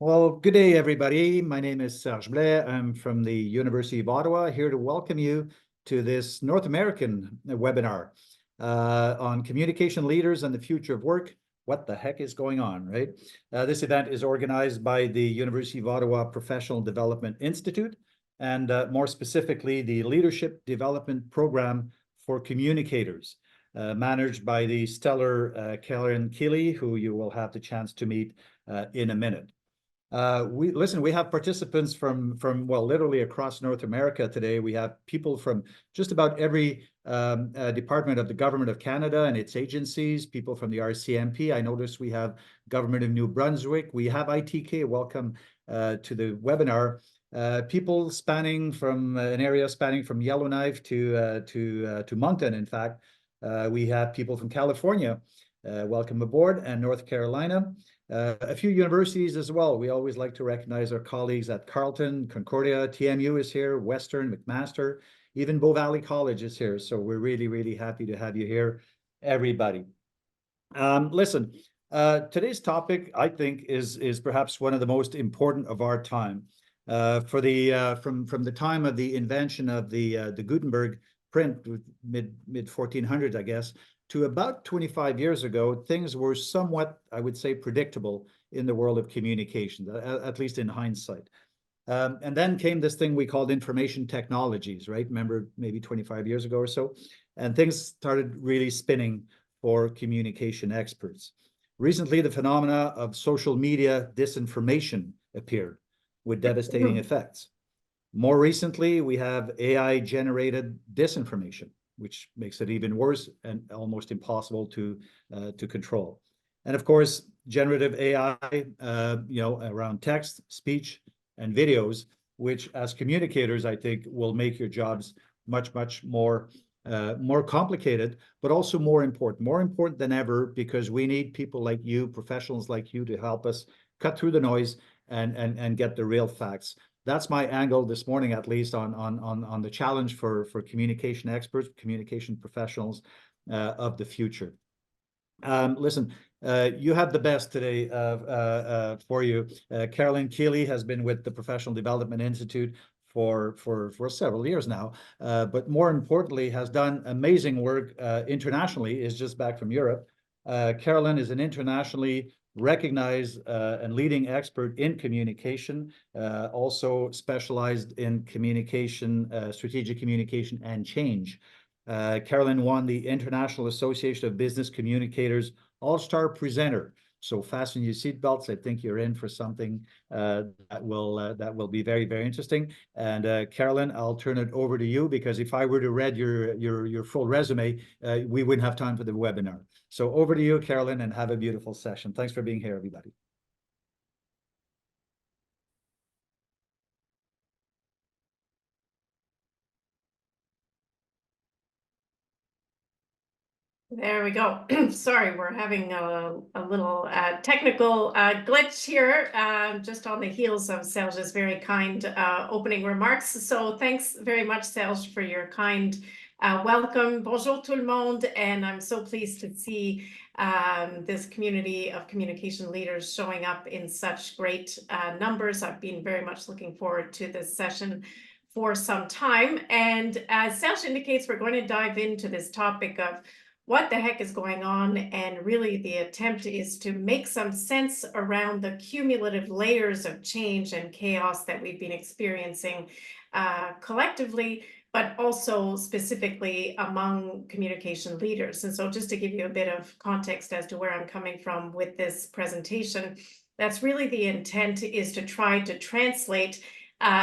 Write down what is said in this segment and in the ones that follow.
Well, good day, everybody. My name is Serge Blais. I'm from the University of Ottawa, here to welcome you to this North American webinar on communication leaders and the future of work. What the heck is going on, right? This event is organized by the University of Ottawa Professional Development Institute, and more specifically, the Leadership Development Program for Communicators, managed by the stellar Kealey, who you will have the chance to meet in a minute. We have participants from well, literally across North America today. We have people from just about every department of the Government of Canada and its agencies, people from the RCMP. I noticed we have Government of New Brunswick. We have ITK. Welcome to the webinar. People spanning from an area spanning from Yellowknife to Moncton. In fact, we have people from California. Welcome aboard, and North Carolina. A few universities as well. We always like to recognize our colleagues at Carleton, Concordia, TMU is here, Western, McMaster, even Bow Valley College is here. So we're really, really happy to have you here, everybody. Listen, today's topic, I think, is perhaps one of the most important of our time. From the time of the invention of the Gutenberg print, mid 1400s, I guess, to about 25 years ago, things were somewhat, I would say, predictable in the world of communication, at least in hindsight. And then came this thing we called information technologies, right? Remember, maybe 25 years ago or so, and things started really spinning for communication experts. Recently, the phenomena of social media disinformation appeared with devastating effects. More recently, we have AI-generated disinformation, which makes it even worse and almost impossible to control. And of course, generative AI, around text, speech, and videos, which as communicators, I think, will make your jobs much, much more complicated, but also more important than ever, because we need people like you, professionals like you, to help us cut through the noise and get the real facts. That's my angle this morning, at least, on the challenge for communication experts, communication professionals of the future. Listen, you have the best today for you. Caroline Kealey has been with the Professional Development Institute for several years now, but more importantly, has done amazing work internationally, is just back from Europe. Caroline is an internationally recognized and leading expert in communication, also specialized in communication, strategic communication and change. Caroline won the International Association of Business Communicators All-Star Presenter. So fasten your seatbelts. I think you're in for something that will be very, very interesting. And Caroline, I'll turn it over to you, because if I were to read your full resume, we wouldn't have time for the webinar. So over to you, Caroline, and have a beautiful session. Thanks for being here, everybody. There we go. Sorry, we're having a little technical glitch here, just on the heels of Serge's very kind opening remarks. So thanks very much, Serge, for your kind welcome. Bonjour tout le monde, and I'm so pleased to see this community of communication leaders showing up in such great numbers. I've been very much looking forward to this session for some time. And as Serge indicates, we're going to dive into this topic of what the heck is going on, and really the attempt is to make some sense around the cumulative layers of change and chaos that we've been experiencing collectively, but also specifically among communication leaders. And so just to give you a bit of context as to where I'm coming from with this presentation, that's really the intent, is to try to translate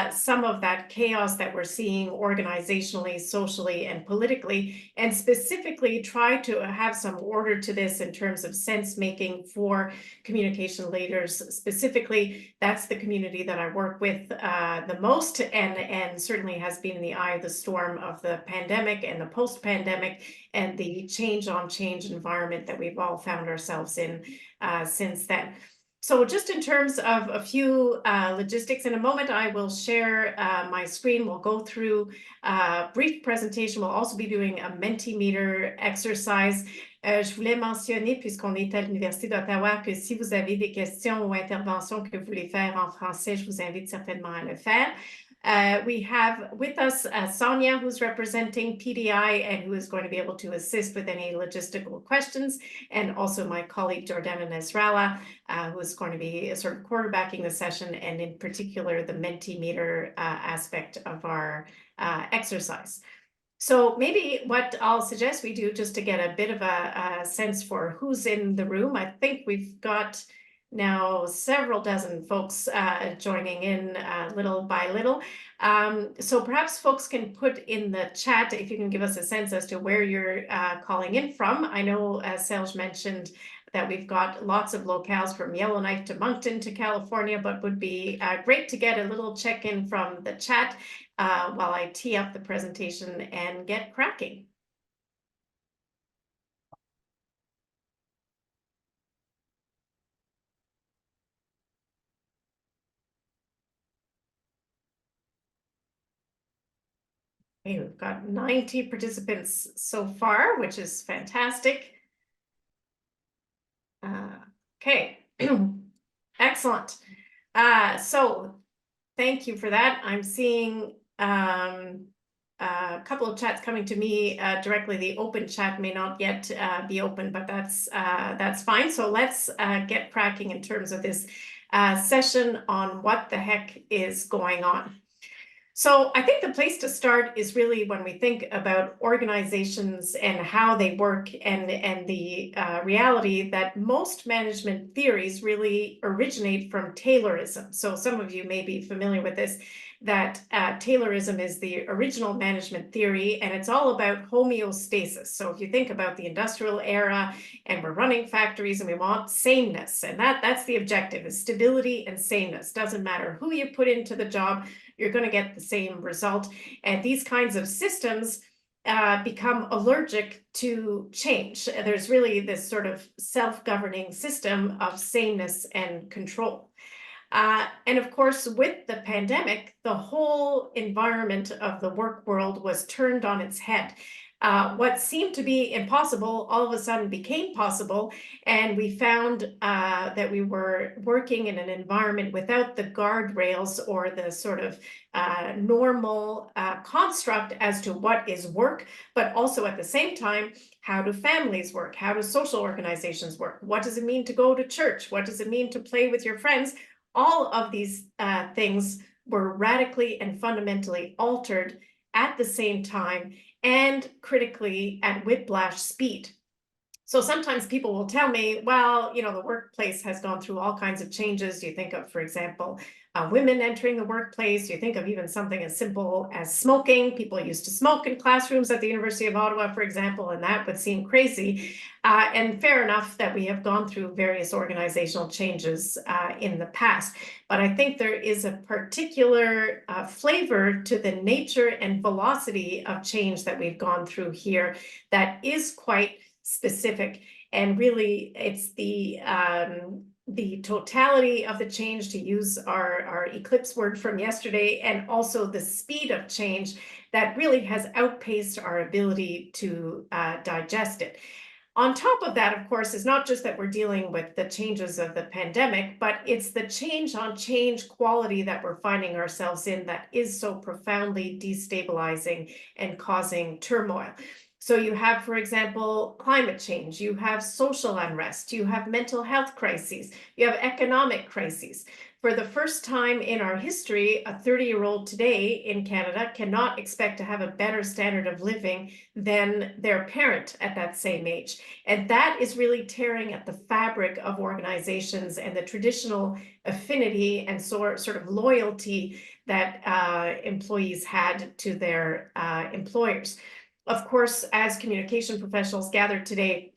some of that chaos that we're seeing organizationally, socially, and politically, and specifically try to have some order to this in terms of sense making for communication leaders. Specifically, that's the community that I work with the most, and certainly has been in the eye of the storm of the pandemic and the post-pandemic and the change on change environment that we've all found ourselves in since then. So just in terms of a few logistics, in a moment I will share my screen. We'll go through a brief presentation. We'll also be doing a Mentimeter exercise. Je voulais mentionner, puisqu'on est à l'Université d'Ottawa, que si vous avez des questions ou interventions que vous voulez faire en français, je vous invite certainement à le faire. We have with us Sonia, who's representing PDI and who is going to be able to assist with any logistical questions, and also my colleague Jordana Nasrallah, who is going to be sort of quarterbacking the session, and in particular the Mentimeter aspect of our exercise. So maybe what I'll suggest we do, just to get a bit of a sense for who's in the room, I think we've got now several dozen folks joining in little by little. So perhaps folks can put in the chat, if you can give us a sense as to where you're calling in from. I know, as Serge mentioned, that we've got lots of locales from Yellowknife to Moncton to California, but would be great to get a little check-in from the chat while I tee up the presentation and get cracking. Okay, we've got 90 participants so far, which is fantastic. Okay, excellent. So thank you for that. I'm seeing a couple of chats coming to me directly. The open chat may not yet be open, but that's fine. So let's get cracking in terms of this session on what the heck is going on. So I think the place to start is really when we think about organizations and how they work, and the reality that most management theories really originate from Taylorism. So some of you may be familiar with this, that Taylorism is the original management theory, and it's all about homeostasis. So if you think about the industrial era and we're running factories and we want sameness, and that's the objective, is stability and sameness. Doesn't matter who you put into the job, you're going to get the same result. And these kinds of systems become allergic to change. There's really this sort of self-governing system of sameness and control. And of course, with the pandemic, the whole environment of the work world was turned on its head. What seemed to be impossible all of a sudden became possible, and we found that we were working in an environment without the guardrails or the sort of normal construct as to what is work, but also at the same time, how do families work? How do social organizations work? What does it mean to go to church? What does it mean to play with your friends? All of these things were radically and fundamentally altered at the same time, and critically at whiplash speed. So sometimes people will tell me, well, you know, the workplace has gone through all kinds of changes. You think of, for example, women entering the workplace. You think of even something as simple as smoking. People used to smoke in classrooms at the University of Ottawa, for example, and that would seem crazy. And fair enough that we have gone through various organizational changes in the past. But I think there is a particular flavor to the nature and velocity of change that we've gone through here that is quite specific, and really it's the totality of the change, to use our eclipse word from yesterday, and also the speed of change that really has outpaced our ability to digest it. On top of that, of course, is not just that we're dealing with the changes of the pandemic, but it's the change on change quality that we're finding ourselves in that is so profoundly destabilizing and causing turmoil. So you have, for example, climate change, you have social unrest, you have mental health crises, you have economic crises. For the first time in our history, a 30-year-old today in Canada cannot expect to have a better standard of living than their parent at that same age. And that is really tearing at the fabric of organizations and the traditional affinity and sort of loyalty that employees had to their employers. Of course, as communication professionals gathered today,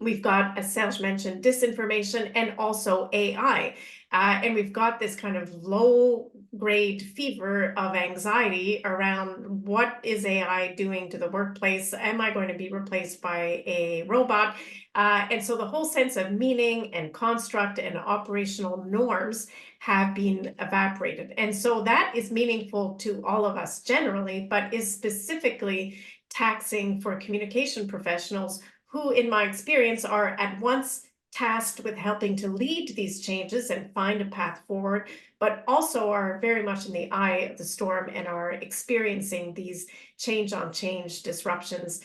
we've got, as Serge mentioned, disinformation and also AI. And we've got this kind of low-grade fever of anxiety around what is AI doing to the workplace? Am I going to be replaced by a robot? And so the whole sense of meaning and construct and operational norms have been evaporated. And so that is meaningful to all of us generally, but is specifically taxing for communication professionals who, in my experience, are at once tasked with helping to lead these changes and find a path forward, but also are very much in the eye of the storm and are experiencing these change on change disruptions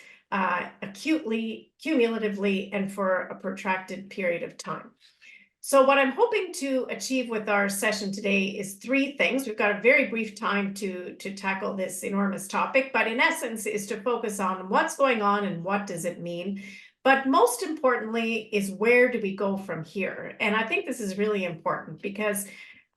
acutely, cumulatively, and for a protracted period of time. So what I'm hoping to achieve with our session today is three things. We've got a very brief time to tackle this enormous topic, but in essence is to focus on what's going on and what does it mean. But most importantly is where do we go from here? And I think this is really important because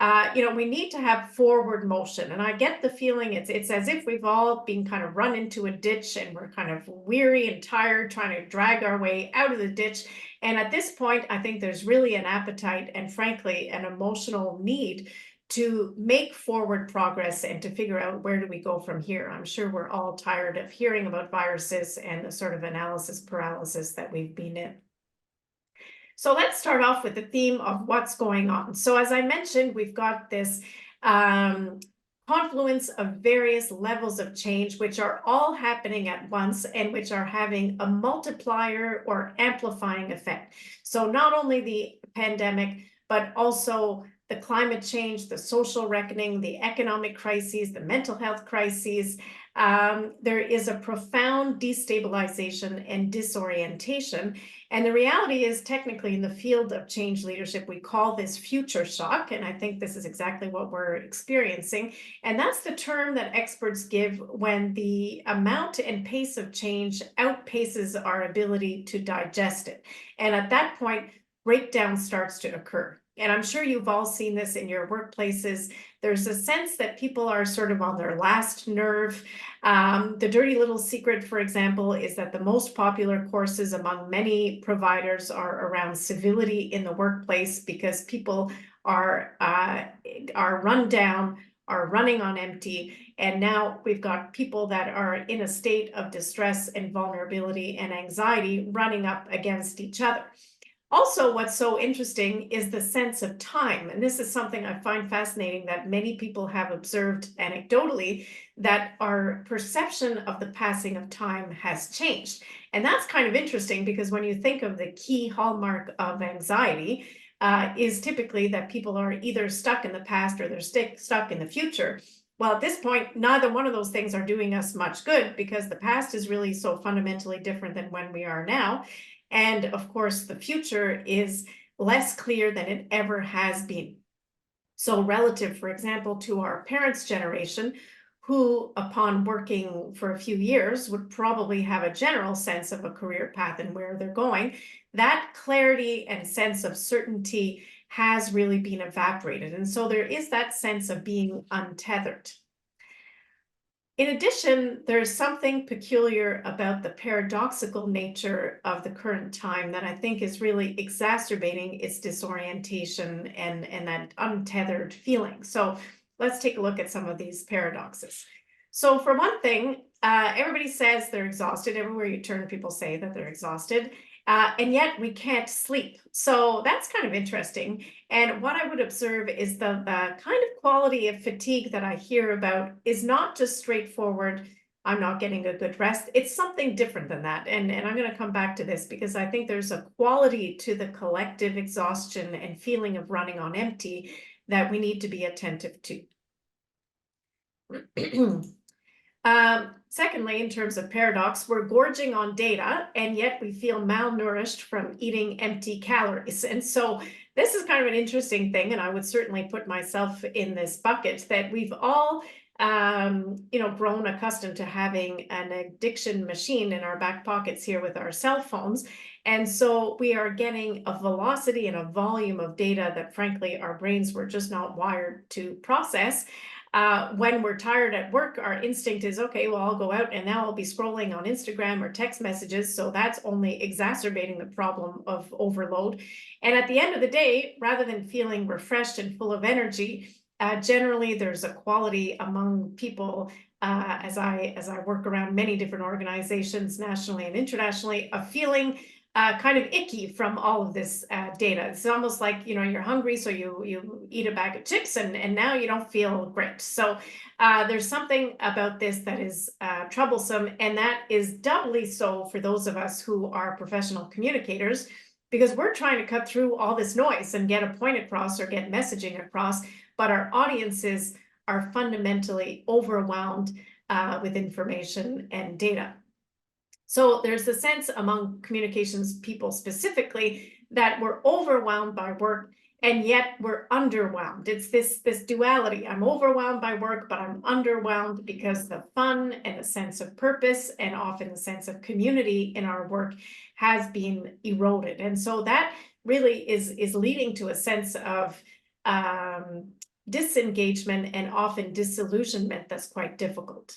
we need to have forward motion. And I get the feeling it's as if we've all been kind of run into a ditch and we're kind of weary and tired trying to drag our way out of the ditch. And at this point, I think there's really an appetite and frankly, an emotional need to make forward progress and to figure out where do we go from here. I'm sure we're all tired of hearing about viruses and the sort of analysis paralysis that we've been in. So let's start off with the theme of what's going on. So as I mentioned, we've got this confluence of various levels of change, which are all happening at once and which are having a multiplier or amplifying effect. So not only the pandemic, but also the climate change, the social reckoning, the economic crises, the mental health crises. There is a profound destabilization and disorientation. And the reality is, technically, in the field of change leadership, we call this future shock. And I think this is exactly what we're experiencing. And that's the term that experts give when the amount and pace of change outpaces our ability to digest it. And at that point, breakdown starts to occur. And I'm sure you've all seen this in your workplaces. There's a sense that people are sort of on their last nerve. The dirty little secret, for example, is that the most popular courses among many providers are around civility in the workplace because people are run down, are running on empty. And now we've got people that are in a state of distress and vulnerability and anxiety running up against each other. Also, what's so interesting is the sense of time. And this is something I find fascinating that many people have observed anecdotally, that our perception of the passing of time has changed. And that's kind of interesting because when you think of the key hallmark of anxiety, is typically that people are either stuck in the past or they're stuck in the future. Well, at this point, neither one of those things are doing us much good because the past is really so fundamentally different than when we are now. And of course, the future is less clear than it ever has been. So relative, for example, to our parents' generation, who upon working for a few years would probably have a general sense of a career path and where they're going, that clarity and sense of certainty has really been evaporated. And so there is that sense of being untethered. In addition, there's something peculiar about the paradoxical nature of the current time that I think is really exacerbating its disorientation and that untethered feeling. So let's take a look at some of these paradoxes. So for one thing, everybody says they're exhausted. Everywhere you turn, people say that they're exhausted. And yet we can't sleep. So that's kind of interesting. And what I would observe is the kind of quality of fatigue that I hear about is not just straightforward, I'm not getting a good rest. It's something different than that. And I'm going to come back to this because I think there's a quality to the collective exhaustion and feeling of running on empty that we need to be attentive to. Secondly, in terms of paradox, we're gorging on data, and yet we feel malnourished from eating empty calories. And so this is kind of an interesting thing, and I would certainly put myself in this bucket, that we've all grown accustomed to having an addiction machine in our back pockets here with our cell phones. And so we are getting a velocity and a volume of data that frankly our brains were just not wired to process. When we're tired at work, our instinct is, okay, well, I'll go out and now I'll be scrolling on Instagram or text messages. So that's only exacerbating the problem of overload. And at the end of the day, rather than feeling refreshed and full of energy, generally there's a quality among people as I work around many different organizations nationally and internationally, of feeling kind of icky from all of this have data. It's almost like, you're hungry, so you eat a bag of chips, and now you don't feel great. So there's something about this that is troublesome, and that is doubly so for those of us who are professional communicators, because we're trying to cut through all this noise and get a point across or get messaging across, but our audiences are fundamentally overwhelmed with information and data. So there's a sense among communications people specifically that we're overwhelmed by work, and yet we're underwhelmed. It's this duality. I'm overwhelmed by work, but I'm underwhelmed because the fun and a sense of purpose and often a sense of community in our work has been eroded. And so that really is leading to a sense of disengagement and often disillusionment that's quite difficult.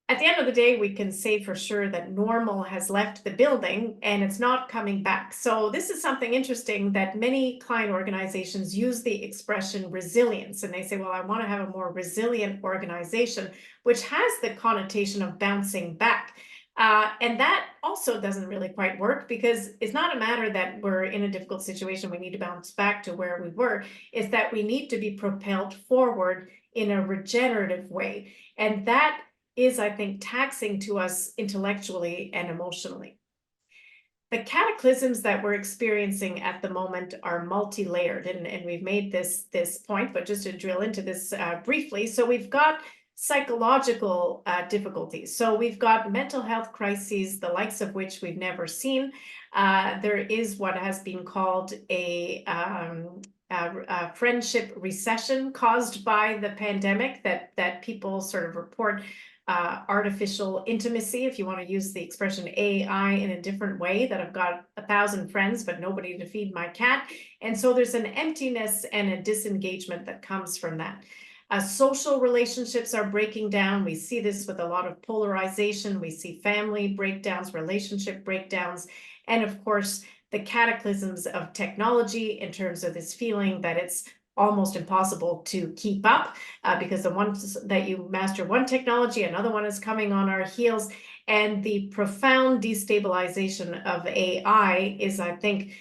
At the end of the day, we can say for sure that normal has left the building and it's not coming back. So this is something interesting that many client organizations use the expression resilience. And they say, well, I want to have a more resilient organization, which has the connotation of bouncing back. And that also doesn't really quite work, because it's not a matter that we're in a difficult situation, we need to bounce back to where we were. It's that we need to be propelled forward in a regenerative way. And that is, I think, taxing to us intellectually and emotionally. The cataclysms that we're experiencing at the moment are multi-layered, and we've made this point, but just to drill into this briefly. So we've got psychological difficulties. So we've got mental health crises, the likes of which we've never seen. There is what has been called a friendship recession caused by the pandemic, that people sort of report artificial intimacy, if you want to use the expression AI in a different way, that I've got 1,000 friends but nobody to feed my cat. And so there's an emptiness and a disengagement that comes from that. Social relationships are breaking down. We see this with a lot of polarization. We see family breakdowns, relationship breakdowns, and of course the cataclysms of technology, in terms of this feeling that it's almost impossible to keep up, because the ones that you master one technology, another one is coming on our heels. And the profound destabilization of AI is, I think,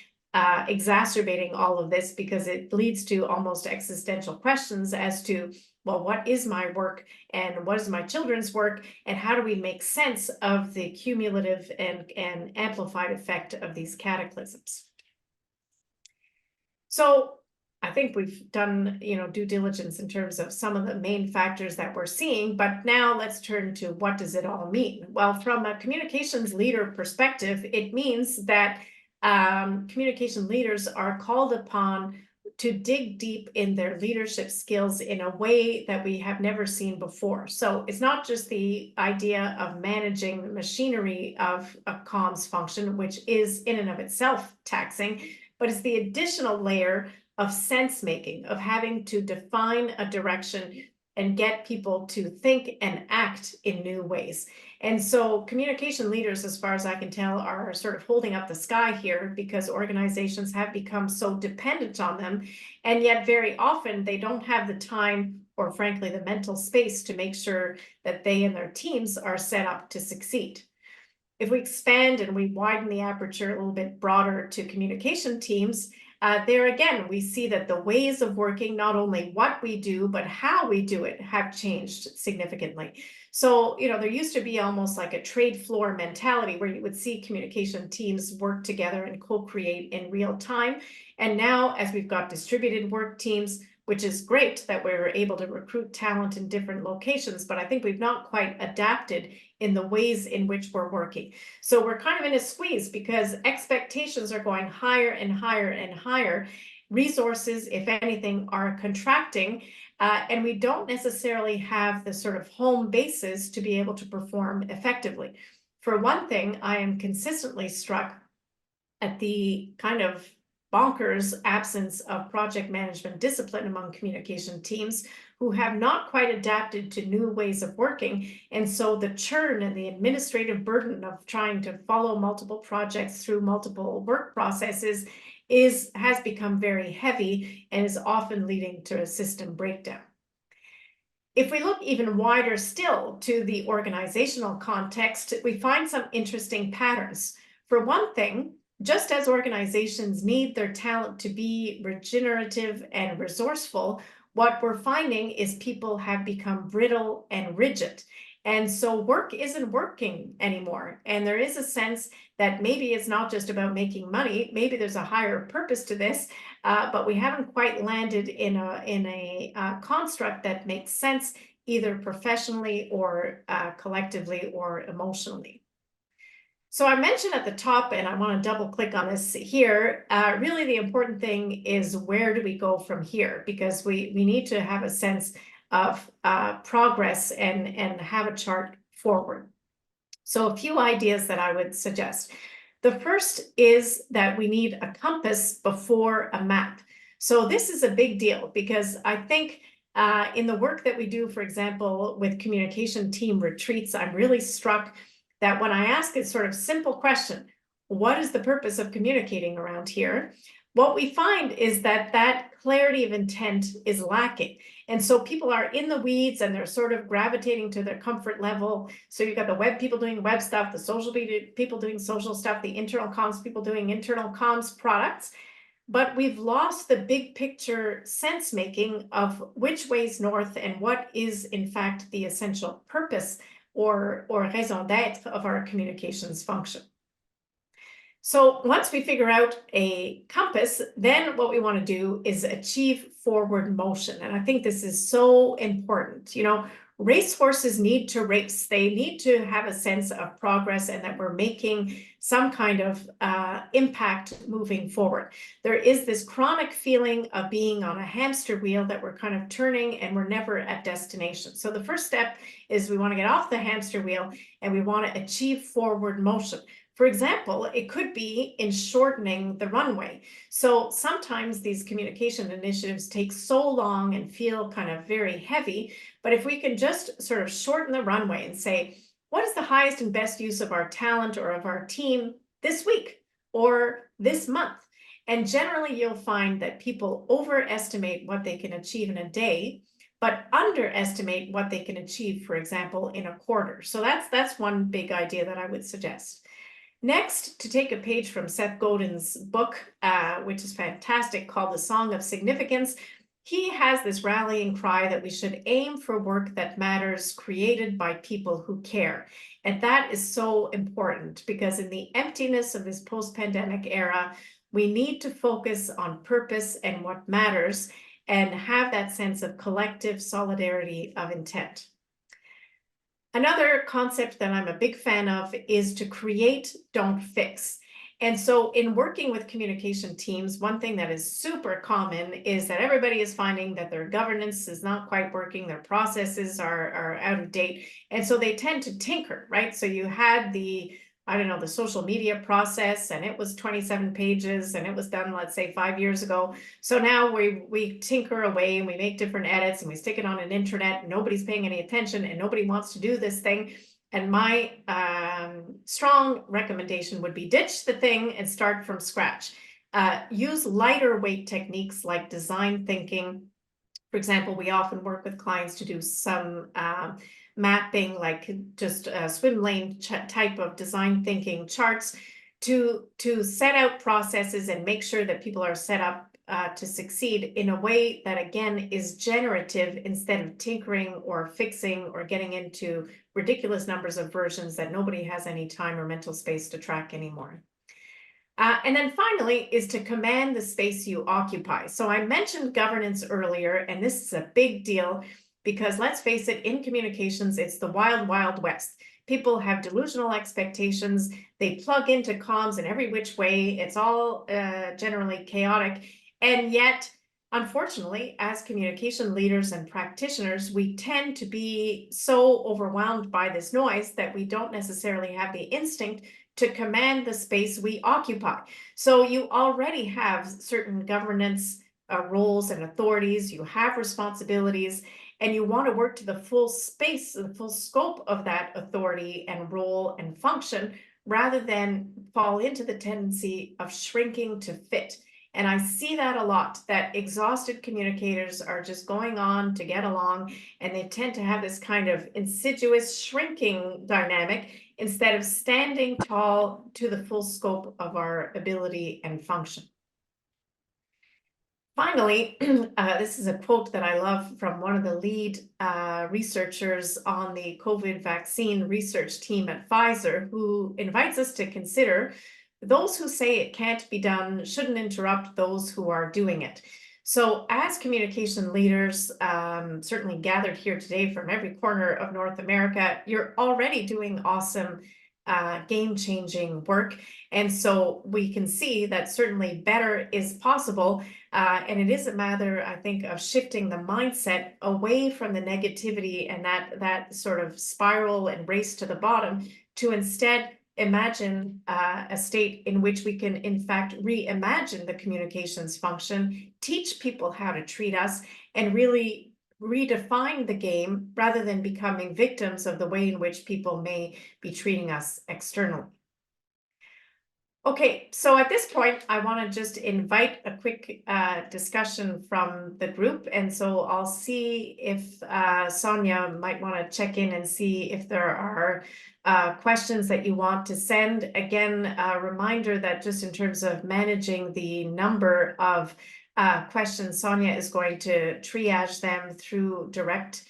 exacerbating all of this, because it leads to almost existential questions as to, well, what is my work and what is my children's work, and how do we make sense of the cumulative and amplified effect of these cataclysms? So I think we've done, due diligence in terms of some of the main factors that we're seeing, but now let's turn to what does it all mean? Well, from a communications leader perspective, it means that communication leaders are called upon to dig deep in their leadership skills in a way that we have never seen before. So it's not just the idea of managing the machinery of a comms function, which is in and of itself taxing, but it's the additional layer of sense making, of having to define a direction and get people to think and act in new ways. And so communication leaders, as far as I can tell, are sort of holding up the sky here, because organizations have become so dependent on them, and yet very often they don't have the time, or frankly the mental space, to make sure that they and their teams are set up to succeed. If we expand and we widen the aperture a little bit broader to communication teams, there again, we see that the ways of working, not only what we do, but how we do it, have changed significantly. So, there used to be almost like a trade floor mentality, where you would see communication teams work together and co-create in real time. And now, as we've got distributed work teams, which is great that we're able to recruit talent in different locations, but I think we've not quite adapted in the ways in which we're working. So we're kind of in a squeeze, because expectations are going higher and higher and higher. Resources, if anything, are contracting, and we don't necessarily have the sort of home bases to be able to perform effectively. For one thing, I am consistently struck at the kind of bonkers absence of project management discipline among communication teams, who have not quite adapted to new ways of working. And so the churn and the administrative burden of trying to follow multiple projects through multiple work processes has become very heavy, and is often leading to a system breakdown. If we look even wider still to the organizational context, we find some interesting patterns. For one thing, just as organizations need their talent to be regenerative and resourceful, what we're finding is people have become brittle and rigid. And so work isn't working anymore. And there is a sense that maybe it's not just about making money. Maybe there's a higher purpose to this, but we haven't quite landed in a construct that makes sense either professionally or collectively or emotionally. So I mentioned at the top, and I want to double click on this here, really the important thing is where do we go from here? Because we need to have a sense of progress and have a chart forward. So a few ideas that I would suggest. The first is that we need a compass before a map. So this is a big deal because I think in the work that we do, for example, with communication team retreats, I'm really struck that when I ask a sort of simple question, what is the purpose of communicating around here? What we find is that that clarity of intent is lacking. And so people are in the weeds and they're sort of gravitating to their comfort level. So you've got the web people doing web stuff, the social people doing social stuff, the internal comms people doing internal comms products. But we've lost the big picture sense making of which way's north and what is in fact the essential purpose or raison d'etre of our communications function. So once we figure out a compass, then what we want to do is achieve forward motion. And I think this is so important. You know, racehorses need to race. They need to have a sense of progress and that we're making some kind of impact moving forward. There is this chronic feeling of being on a hamster wheel that we're kind of turning and we're never at destination. So the first step is we want to get off the hamster wheel and we want to achieve forward motion. For example, it could be in shortening the runway. So sometimes these communication initiatives take so long and feel kind of very heavy, but if we can just sort of shorten the runway and say, what is the highest and best use of our talent or of our team this week or this month? And generally you'll find that people overestimate what they can achieve in a day, but underestimate what they can achieve, for example, in a quarter. So that's one big idea that I would suggest. Next, to take a page from Seth Godin's book, which is fantastic, called The Song of Significance, he has this rallying cry that we should aim for work that matters, created by people who care. And that is so important because in the emptiness of this post-pandemic era, we need to focus on purpose and what matters and have that sense of collective solidarity of intent. Another concept that I'm a big fan of is to create, don't fix. And so in working with communication teams, one thing that is super common is that everybody is finding that their governance is not quite working, their processes are out of date. And so they tend to tinker, right? So you had the social media process, and it was 27 pages and it was done, let's say 5 years ago. So now we tinker away and we make different edits and we stick it on an intranet and nobody's paying any attention and nobody wants to do this thing. And my strong recommendation would be ditch the thing and start from scratch. Use lighter weight techniques like design thinking. For example, we often work with clients to do some mapping, like just a swim lane type of design thinking charts to set out processes and make sure that people are set up to succeed in a way that, again, is generative instead of tinkering or fixing or getting into ridiculous numbers of versions that nobody has any time or mental space to track anymore. And then finally is to command the space you occupy. So I mentioned governance earlier, and this is a big deal because let's face it, in communications, it's the wild, wild west. People have delusional expectations. They plug into comms in every which way. It's all generally chaotic. And yet, unfortunately, as communication leaders and practitioners, we tend to be so overwhelmed by this noise that we don't necessarily have the instinct to command the space we occupy. So you already have certain governance roles and authorities, you have responsibilities, and you want to work to the full space, the full scope of that authority and role and function, rather than fall into the tendency of shrinking to fit. And I see that a lot, that exhausted communicators are just going on to get along, and they tend to have this kind of insidious shrinking dynamic instead of standing tall to the full scope of our ability and function. Finally, this is a quote that I love from one of the lead researchers on the COVID vaccine research team at Pfizer, who invites us to consider those who say it can't be done shouldn't interrupt those who are doing it. So as communication leaders, certainly gathered here today from every corner of North America, you're already doing awesome game-changing work. And so we can see that certainly better is possible. And it is a matter, I think, of shifting the mindset away from the negativity and that sort of spiral and race to the bottom to instead imagine a state in which we can, in fact, reimagine the communications function, teach people how to treat us, and really redefine the game rather than becoming victims of the way in which people may be treating us externally. Okay, so at this point, I want to just invite a quick discussion from the group. And so I'll see if Sonia might want to check in and see if there are questions that you want to send. Again, a reminder that just in terms of managing the number of questions, Sonia is going to triage them through direct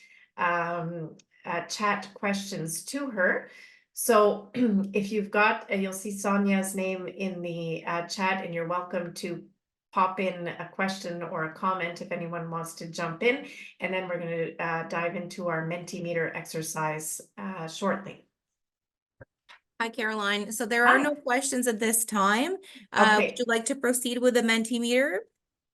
chat questions to her. So if you've got, you'll see Sonia's name in the chat, and you're welcome to pop in a question or a comment if anyone wants to jump in. And then we're going to dive into our Mentimeter exercise shortly. Hi, Caroline. So there are no questions at this time. Okay. Would you like to proceed with the Mentimeter?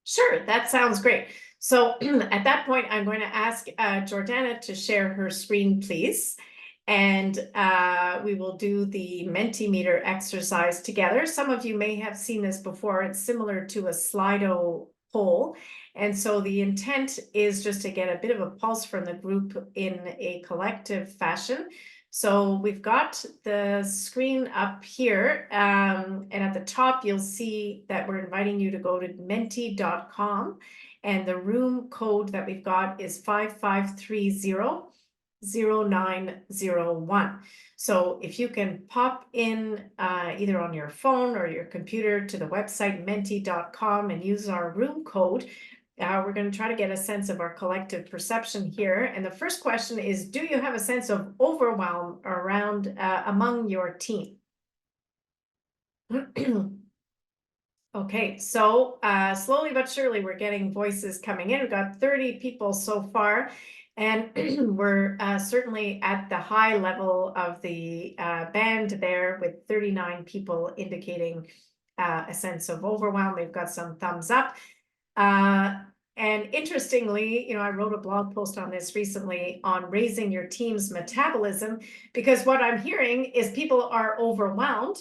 Sure, that sounds great. So at that point, I'm going to ask Jordana to share her screen, please. And we will do the Mentimeter exercise together. Some of you may have seen this before. It's similar to a Slido poll. And so the intent is just to get a bit of a pulse from the group in a collective fashion. So we've got the screen up here, and at the top, you'll see that we're inviting you to go to menti.com, and the room code that we've got is 5530-0901. So if you can pop in either on your phone or your computer to the website menti.com and use our room code, we're going to try to get a sense of our collective perception here. And the first question is, do you have a sense of overwhelm around among your team? Okay, so slowly but surely we're getting voices coming in. We've got 30 people so far, and we're certainly at the high level of the band there, with 39 people indicating a sense of overwhelm. We've got some thumbs up. And interestingly, I wrote a blog post on this recently on raising your team's metabolism, because what I'm hearing is people are overwhelmed.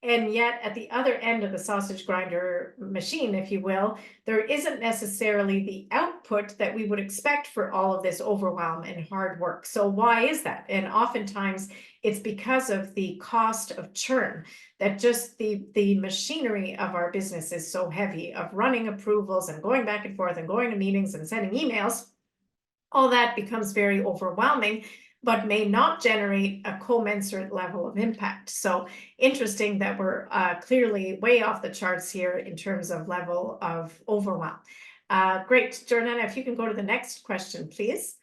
And yet at the other end of the sausage grinder machine, if you will, there isn't necessarily the output that we would expect for all of this overwhelm and hard work. So why is that? And oftentimes it's because of the cost of churn, that just the machinery of our business is so heavy, of running approvals and going back and forth and going to meetings and sending emails. All that becomes very overwhelming, but may not generate a commensurate level of impact. So interesting that we're clearly way off the charts here in terms of level of overwhelm. Great, Jordana, if you can go to the next question, please.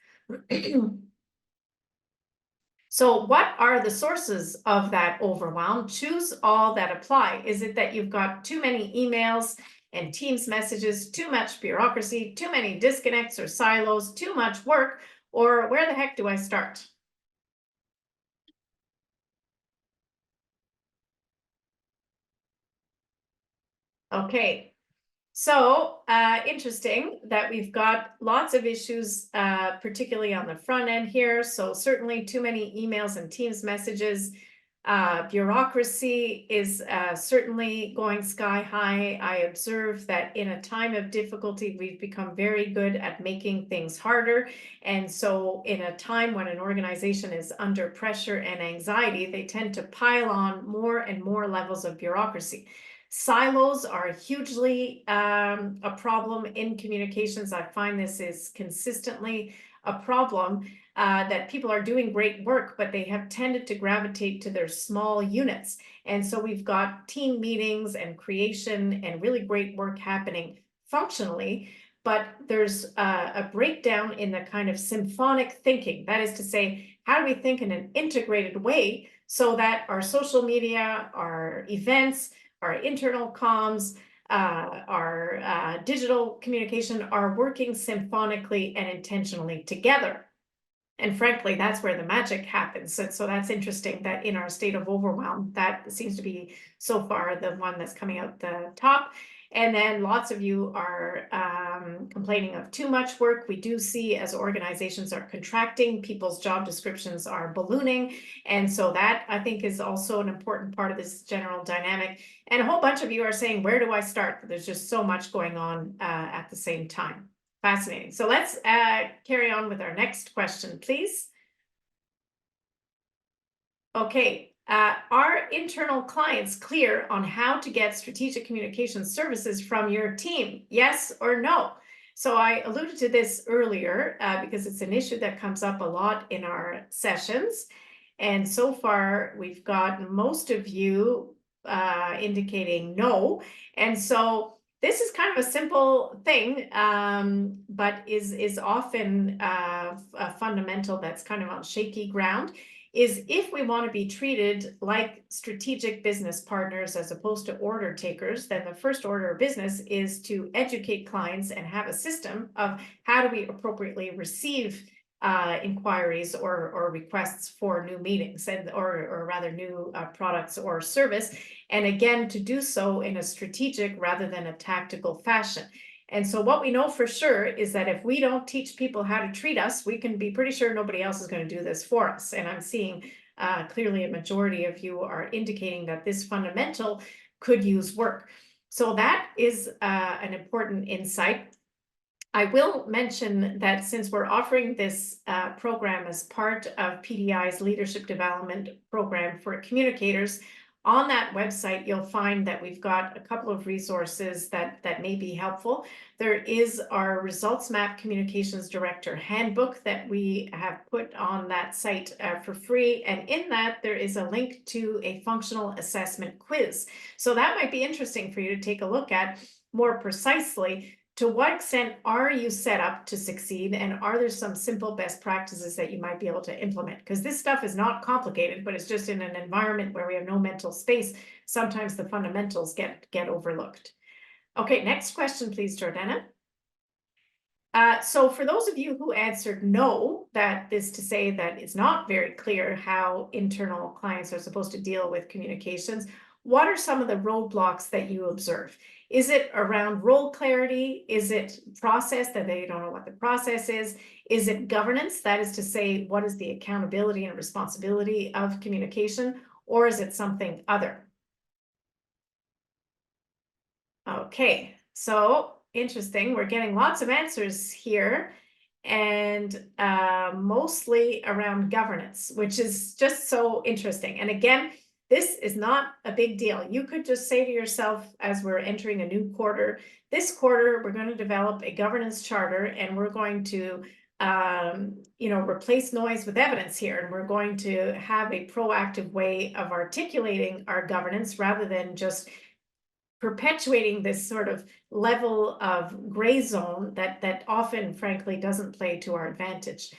So what are the sources of that overwhelm? Choose all that apply. Is it that you've got too many emails and Teams messages, too much bureaucracy, too many disconnects or silos, too much work, or where the heck do I start? Okay, so interesting that we've got lots of issues, particularly on the front end here. So certainly too many emails and Teams messages. Bureaucracy is certainly going sky high. I observe that in a time of difficulty, we've become very good at making things harder. And so in a time when an organization is under pressure and anxiety, they tend to pile on more and more levels of bureaucracy. Silos are hugely a problem in communications. I find this is consistently a problem. that people are doing great work, but they have tended to gravitate to their small units. And so we've got team meetings and creation and really great work happening functionally, but there's a breakdown in the kind of symphonic thinking. That is to say, how do we think in an integrated way so that our social media, our events, our internal comms, our digital communication are working symphonically and intentionally together. And frankly, that's where the magic happens. So that's interesting that in our state of overwhelm, that seems to be so far the one that's coming out the top. And then lots of you are complaining of too much work. We do see as organizations are contracting, people's job descriptions are ballooning. And so that I think is also an important part of this general dynamic. And a whole bunch of you are saying, where do I start? There's just so much going on at the same time. Fascinating. So let's carry on with our next question, please. Okay. Are internal clients clear on how to get strategic communication services from your team? Yes or no? So I alluded to this earlier because it's an issue that comes up a lot in our sessions. And so far, we've got most of you indicating no. And so this is kind of a simple thing, but is often a fundamental that's kind of on shaky ground. Is if we want to be treated like strategic business partners as opposed to order takers, then the first order of business is to educate clients and have a system of how do we appropriately receive inquiries or requests for new meetings and or rather new products or service. And again, to do so in a strategic rather than a tactical fashion. And so what we know for sure is that if we don't teach people how to treat us, we can be pretty sure nobody else is going to do this for us. And I'm seeing clearly a majority of you are indicating that this fundamental could use work. So that is an important insight. I will mention that since we're offering this program as part of PDI's leadership development program for communicators, on that website, you'll find that we've got a couple of resources that may be helpful. There is our Results Map Communications Director Handbook that we have put on that site for free. And in that, there is a link to a functional assessment quiz. So that might be interesting for you to take a look at more precisely. To what extent are you set up to succeed? And are there some simple best practices that you might be able to implement? Because this stuff is not complicated, but it's just in an environment where we have no mental space. Sometimes the fundamentals get overlooked. Okay, next question, please, Jordana. So for those of you who answered no, that is to say that it's not very clear how internal clients are supposed to deal with communications, what are some of the roadblocks that you observe? Is it around role clarity? Is it process that they don't know what the process is? Is it governance? That is to say, what is the accountability and responsibility of communication? Or is it something other? Okay, so interesting. We're getting lots of answers here and mostly around governance, which is just so interesting. And again, this is not a big deal. You could just say to yourself, as we're entering a new quarter, this quarter, we're going to develop a governance charter and we're going to, replace noise with evidence here. And we're going to have a proactive way of articulating our governance rather than just perpetuating this sort of level of gray zone that often, frankly, doesn't play to our advantage.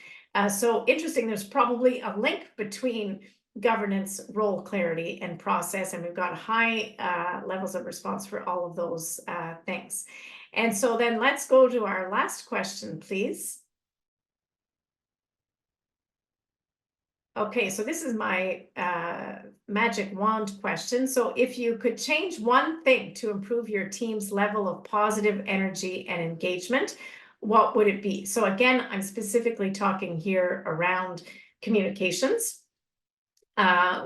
So interesting, there's probably a link between governance, role clarity, and process, and we've got high levels of response for all of those things. And so then let's go to our last question, please. Okay, so this is my magic wand question. So if you could change one thing to improve your team's level of positive energy and engagement, what would it be? So again, I'm specifically talking here around communications.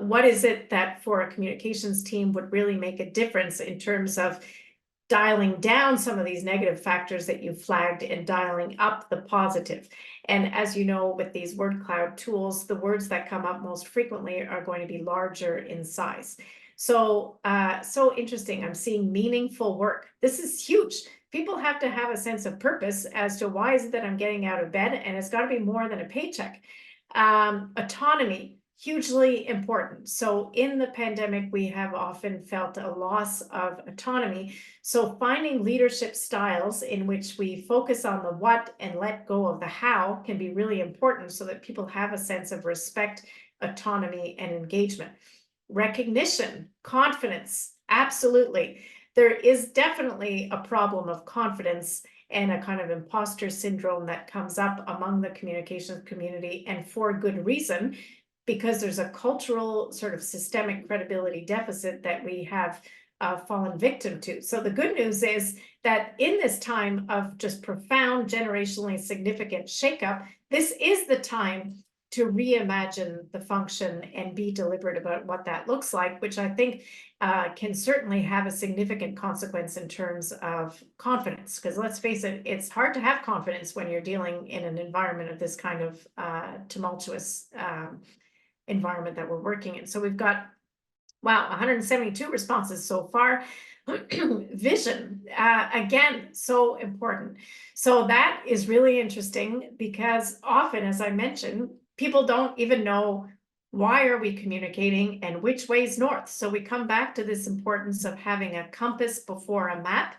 What is it that for a communications team would really make a difference in terms of dialing down some of these negative factors that you flagged and dialing up the positive? And as you know, with these word cloud tools, the words that come up most frequently are going to be larger in size. So, so interesting. I'm seeing meaningful work. This is huge. People have to have a sense of purpose as to why is it that I'm getting out of bed, and it's got to be more than a paycheck. Autonomy, hugely important. So in the pandemic, we have often felt a loss of autonomy. So finding leadership styles in which we focus on the what and let go of the how can be really important so that people have a sense of respect, autonomy, and engagement. Recognition, confidence, absolutely. There is definitely a problem of confidence and a kind of imposter syndrome that comes up among the communications community, and for good reason, because there's a cultural sort of systemic credibility deficit that we have fallen victim to. So the good news is that in this time of just profound, generationally significant shakeup, this is the time to reimagine the function and be deliberate about what that looks like, which I think can certainly have a significant consequence in terms of confidence. Because let's face it, it's hard to have confidence when you're dealing in an environment of this kind of tumultuous environment that we're working in. So we've got, wow, 172 responses so far. Vision, again, so important. So that is really interesting because often, as I mentioned, people don't even know why are we communicating and which way's north. So we come back to this importance of having a compass before a map.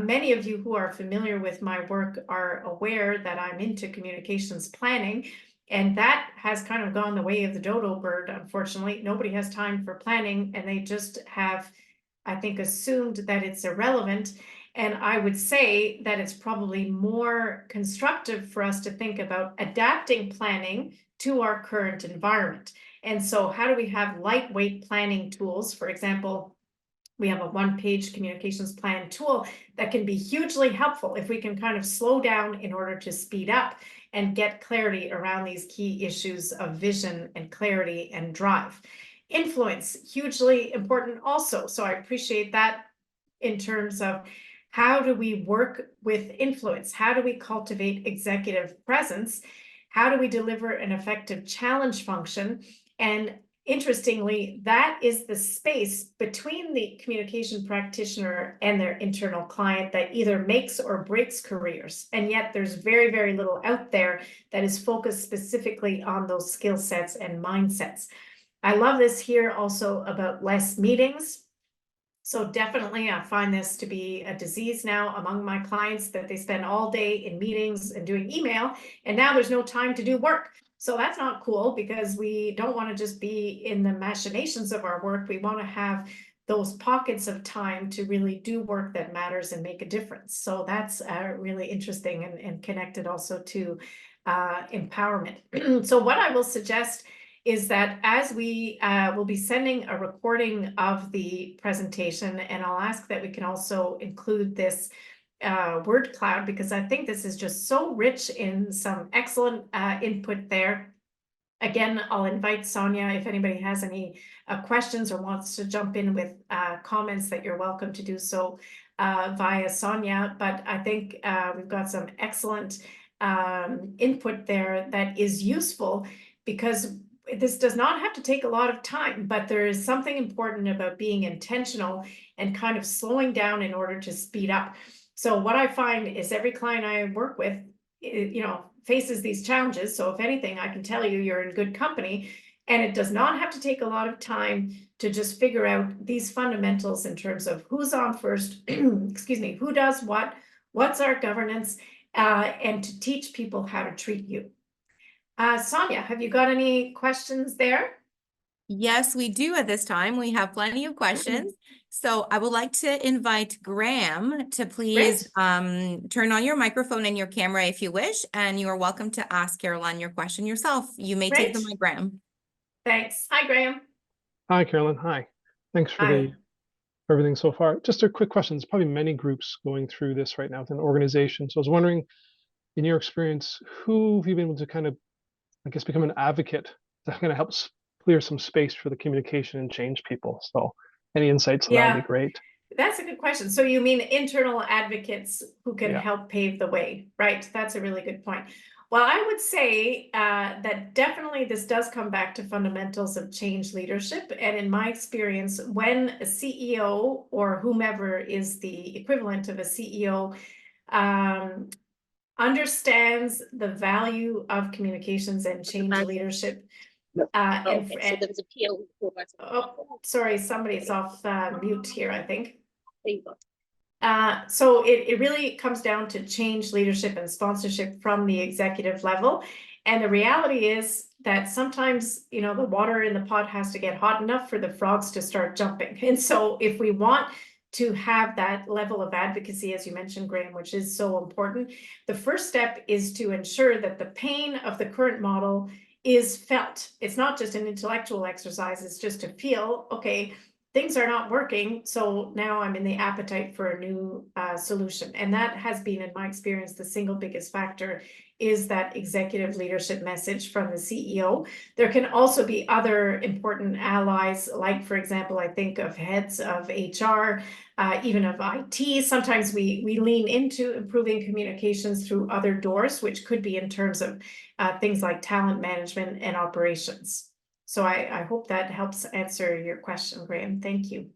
Many of you who are familiar with my work are aware that I'm into communications planning, and that has kind of gone the way of the dodo bird, unfortunately. Nobody has time for planning, and they just have, I think, assumed that it's irrelevant. And I would say that it's probably more constructive for us to think about adapting planning to our current environment. And so how do we have lightweight planning tools? For example, we have a one-page communications plan tool that can be hugely helpful if we can kind of slow down in order to speed up and get clarity around these key issues of vision and clarity and drive. Influence, hugely important also. So I appreciate that in terms of how do we work with influence? How do we cultivate executive presence? How do we deliver an effective challenge function? And interestingly, that is the space between the communication practitioner and their internal client that either makes or breaks careers. And yet there's very, very little out there that is focused specifically on those skill sets and mindsets. I love this here also about less meetings. So definitely I find this to be a disease now among my clients, that they spend all day in meetings and doing email, and now there's no time to do work. So that's not cool, because we don't want to just be in the machinations of our work. We want to have those pockets of time to really do work that matters and make a difference. So that's really interesting and connected also to empowerment. So what I will suggest is that as we will be sending a recording of the presentation, and I'll ask that we can also include this word cloud, because I think this is just so rich in some excellent input there. Again, I'll invite Sonia, if anybody has any questions or wants to jump in with comments, that you're welcome to do so via Sonia. But I think we've got some excellent input there that is useful, because this does not have to take a lot of time, but there is something important about being intentional and kind of slowing down in order to speed up. So what I find is every client I work with, faces these challenges. So if anything, I can tell you, you're in good company, and it does not have to take a lot of time to just figure out these fundamentals in terms of who's on first, excuse me, who does what, what's our governance, and to teach people how to treat you. Sonia, have you got any questions there? Yes, we do at this time. We have plenty of questions. So I would like to invite Graham to please turn on your microphone and your camera if you wish, and you are welcome to ask Caroline your question yourself. You may take the mic, Graham. Thanks. Hi, Graham. Hi, Carolyn. Hi. Thanks for everything so far. Just a quick question. There's probably many groups going through this right now within an organization. So I was wondering, in your experience, who have you been able to kind of, I guess, become an advocate that kind of helps clear some space for the communication and change people? So any insights on that would be great. That's a good question. So you mean internal advocates who can help pave the way, right? That's a really good point. Well, I would say that definitely this does come back to fundamentals of change leadership. And in my experience, when a CEO or whomever is the equivalent of a CEO understands the value of communications and change leadership. Sorry, somebody's off mute here, I think. There you go. So it really comes down to change leadership and sponsorship from the executive level. And the reality is that sometimes, you know, the water in the pot has to get hot enough for the frogs to start jumping. And so if we want to have that level of advocacy, as you mentioned, Graham, which is so important, the first step is to ensure that the pain of the current model is felt. It's not just an intellectual exercise, it's just to feel, okay, things are not working, so now I'm in the appetite for a new solution. And that has been, in my experience, the single biggest factor is that executive leadership message from the CEO. There can also be other important allies, like, for example, I think of heads of HR, even of IT. Sometimes we lean into improving communications through other doors, which could be in terms of things like talent management and operations. So I hope that helps answer your question, Graham. Thank you.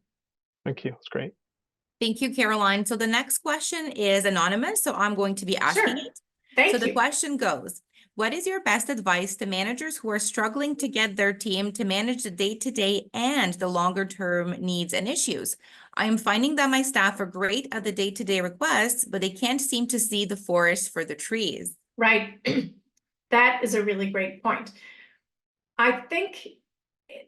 Thank you. That's great. Thank you, Caroline. So the next question is anonymous, so I'm going to be asking Sure. it. Thank So you. the question goes, what is your best advice to managers who are struggling to get their team to manage the day-to-day and the longer-term needs and issues? I am finding that my staff are great at the day-to-day requests, but they can't seem to see the forest for the trees. Right. That is a really great point. I think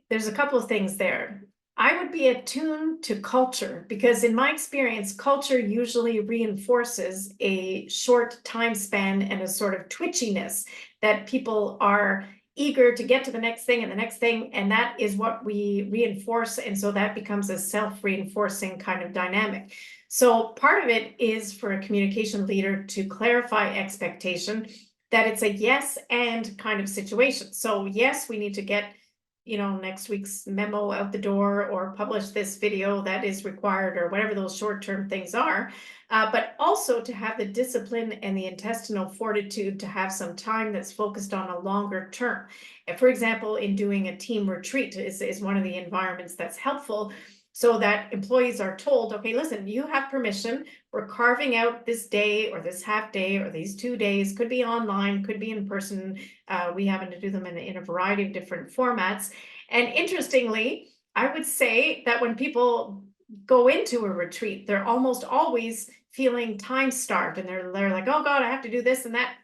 there's a couple of things there. I would be attuned to culture because in my experience, culture usually reinforces a short time span and a sort of twitchiness that people are eager to get to the next thing and the next thing. And that is what we reinforce. And so that becomes a self-reinforcing kind of dynamic. So part of it is for a communication leader to clarify expectation that it's a yes and kind of situation. So yes, we need to get, you know, next week's memo out the door or publish this video that is required or whatever those short-term things are, but also to have the discipline and the intestinal fortitude to have some time that's focused on a longer term. And for example, in doing a team retreat is one of the environments that's helpful so that employees are told, okay, listen, you have permission. We're carving out this day or this half day or these 2 days, could be online, could be in person. We happen to do them in a variety of different formats. And interestingly, I would say that when people go into a retreat, they're almost always feeling time starved and they're like, oh God, I have to do this and that.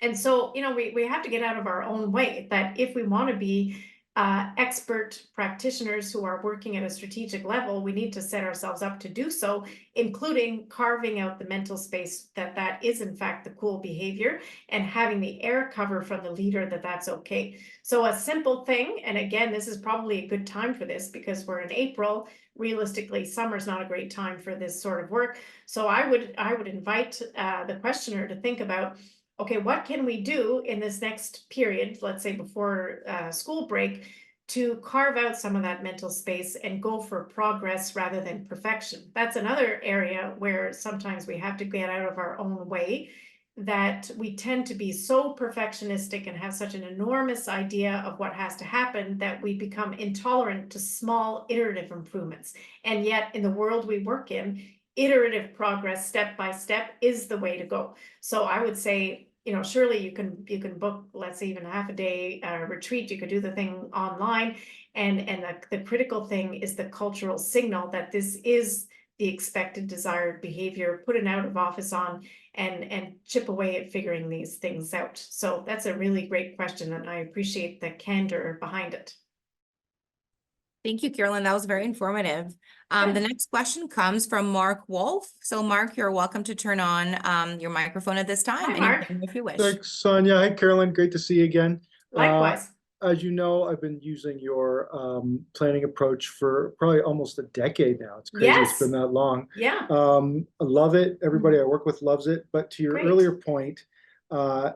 And so, you know, we have to get out of our own way that if we want to be expert practitioners who are working at a strategic level, we need to set ourselves up to do so, including carving out the mental space that is in fact the cool behavior and having the air cover from the leader that that's okay. So a simple thing, and again, this is probably a good time for this because we're in April. Realistically, summer's not a great time for this sort of work. So I would invite the questioner to think about, okay, what can we do in this next period, let's say before school break, to carve out some of that mental space and go for progress rather than perfection? That's another area where sometimes we have to get out of our own way, that we tend to be so perfectionistic and have such an enormous idea of what has to happen that we become intolerant to small iterative improvements. And yet in the world we work in, iterative progress step by step is the way to go. So I would say, you know, surely you can book, let's say, even half a day retreat. You could do the thing online, and the critical thing is the cultural signal that this is the expected desired behavior. Put an out of office on and chip away at figuring these things out. So that's a really great question, and I appreciate the candor behind it. Thank you, Carolyn. That was very informative. The next question comes from Mark Wolf. So Mark, you're welcome to turn on your microphone at this time. Hi, Mark. If you wish. Thanks, Sonia. Hi, Carolyn. Great to see you again. Likewise. As you know, I've been using your planning approach for probably almost a decade now. It's crazy. Yes. It's been that long. Yeah. I love it. Everybody I work with loves it. But to your Great. earlier point,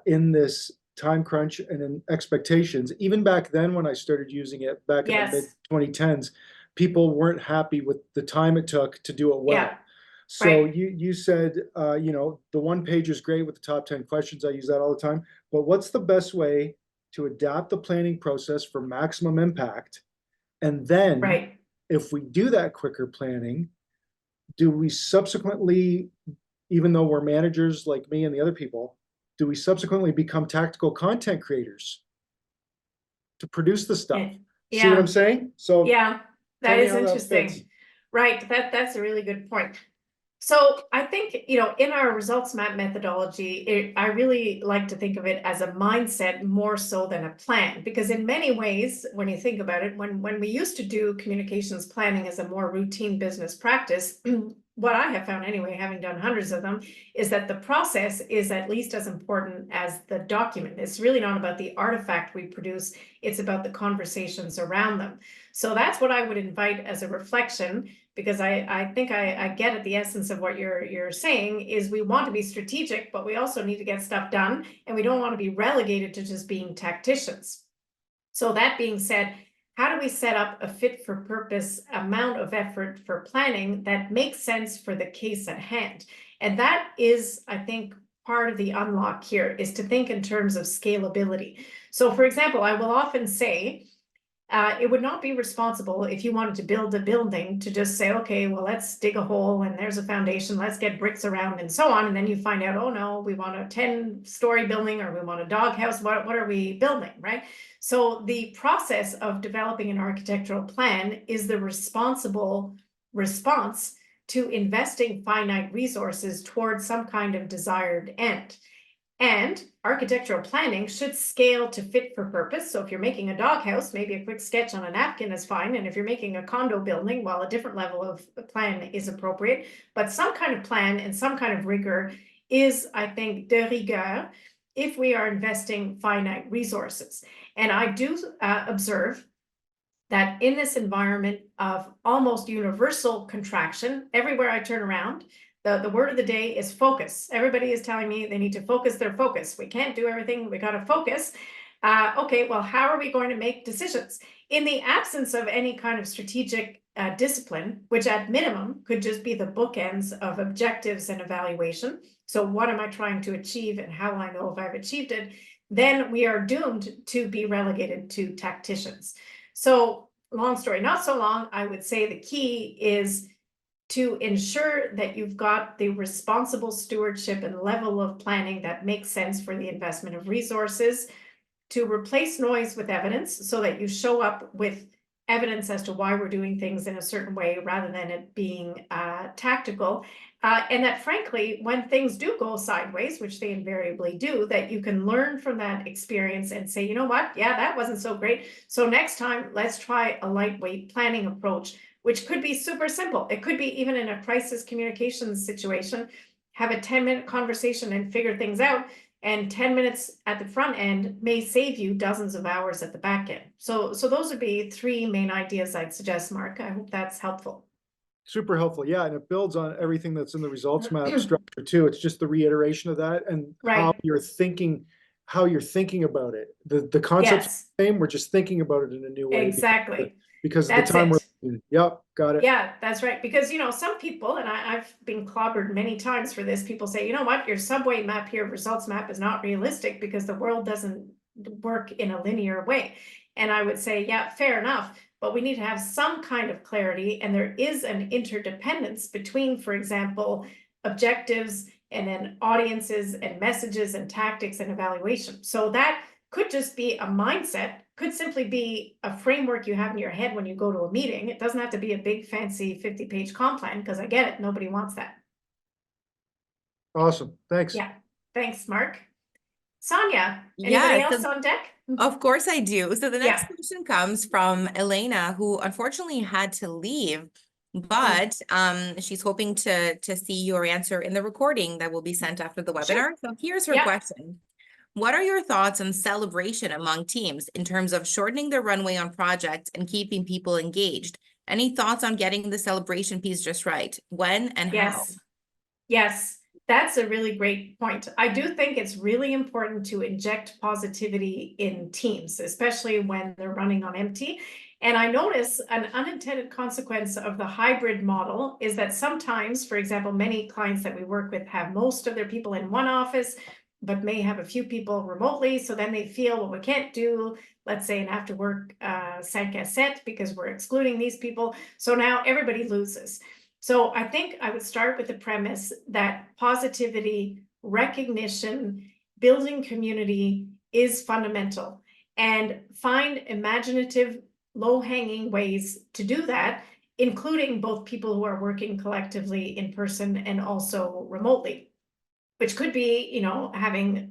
in this time crunch and in expectations, even back then when I started using it back in the Yes. mid 2010s, people weren't happy with the time it took to do it well. Yeah. So Right. you said, you know, the one page is great with the top 10 questions. I use that all the time. But what's the best way to adapt the planning process for maximum impact? And then Right. if we do that quicker planning, do we subsequently, even though we're managers like me and the other people, do we subsequently become tactical content creators to produce the stuff? Yeah. See what I'm Yeah. saying? So Yeah, tell that me is how that fits. interesting. Right, that's a really good point. So I think, in our results map methodology, I really like to think of it as a mindset more so than a plan, because in many ways, when you think about it, when we used to do communications planning as a more routine business practice, what I have found anyway, having done hundreds of them, is that the process is at least as important as the document. It's really not about the artifact we produce, it's about the conversations around them. So that's what I would invite as a reflection, because I think I get at the essence of what you're saying is we want to be strategic, but we also need to get stuff done, and we don't want to be relegated to just being tacticians. So that being said, how do we set up a fit for purpose amount of effort for planning that makes sense for the case at hand? And that is, I think, part of the unlock here is to think in terms of scalability. So for example, I will often say, it would not be responsible if you wanted to build a building to just say, okay, well, let's dig a hole and there's a foundation, let's get bricks around and so on. And then you find out, oh no, we want a 10-story building or we want a doghouse. What are we building, right? So the process of developing an architectural plan is the responsible response to investing finite resources towards some kind of desired end. And architectural planning should scale to fit for purpose. So if you're making a doghouse, maybe a quick sketch on a napkin is fine. And if you're making a condo building, well, a different level of plan is appropriate. But some kind of plan and some kind of rigor is, I think, de rigueur if we are investing finite resources. And I do observe that in this environment of almost universal contraction, everywhere I turn around, the word of the day is focus. Everybody is telling me they need to focus their focus. We can't do everything. We got to focus. Okay, well, how are we going to make decisions? In the absence of any kind of strategic discipline, which at minimum could just be the bookends of objectives and evaluation. So what am I trying to achieve and how will I know if I've achieved it? Then we are doomed to be relegated to tacticians. So long story, not so long, I would say the key is to ensure that you've got the responsible stewardship and level of planning that makes sense for the investment of resources, to replace noise with evidence so that you show up with evidence as to why we're doing things in a certain way rather than it being tactical. And that frankly, when things do go sideways, which they invariably do, that you can learn from that experience and say, you know what, yeah, that wasn't so great. So next time, let's try a lightweight planning approach, which could be super simple. It could be even in a crisis communications situation, have a 10-minute conversation and figure things out. And 10 minutes at the front end may save you dozens of hours at the back end. So those would be three main ideas I'd suggest, Mark. I hope that's helpful. Super helpful. Yeah. And it builds on everything that's in the results map structure too. It's just the reiteration of that and how Right. you're thinking about it. The concept's Yes, the same. We're just thinking about it in a new way. exactly. Because of That's the time it. we're in. Yep, got it. Yeah, that's right. Because, some people, and I've been clobbered many times for this, people say, you know what, your subway map here, results map is not realistic because the world doesn't work in a linear way. And I would say, yeah, fair enough, but we need to have some kind of clarity. And there is an interdependence between, for example, objectives and then audiences and messages and tactics and evaluation. So that could just be a mindset, could simply be a framework you have in your head when you go to a meeting. It doesn't have to be a big fancy 50-page comp plan, because I get it, nobody wants that. Awesome. Thanks. Yeah, thanks, Mark. Sonia, Yeah, anybody so else on deck? of course I do. So the next Yeah. question comes from Elena, who unfortunately had to leave, but she's hoping to see your answer in the recording that will be sent after the webinar. Sure. So here's her Yeah. question. What are your thoughts on celebration among teams in terms of shortening the runway on projects and keeping people engaged? Any thoughts on getting the celebration piece just right? When and how? Yes. Yes, that's a really great point. I do think it's really important to inject positivity in teams, especially when they're running on empty. And I notice an unintended consequence of the hybrid model is that sometimes, for example, many clients that we work with have most of their people in one office, but may have a few people remotely. So then they feel, well, we can't do, let's say, an after work 5 à 7 because we're excluding these people. So now everybody loses. So I think I would start with the premise that positivity, recognition, building community is fundamental, and find imaginative, low-hanging ways to do that, including both people who are working collectively in person and also remotely, which could be, you know, having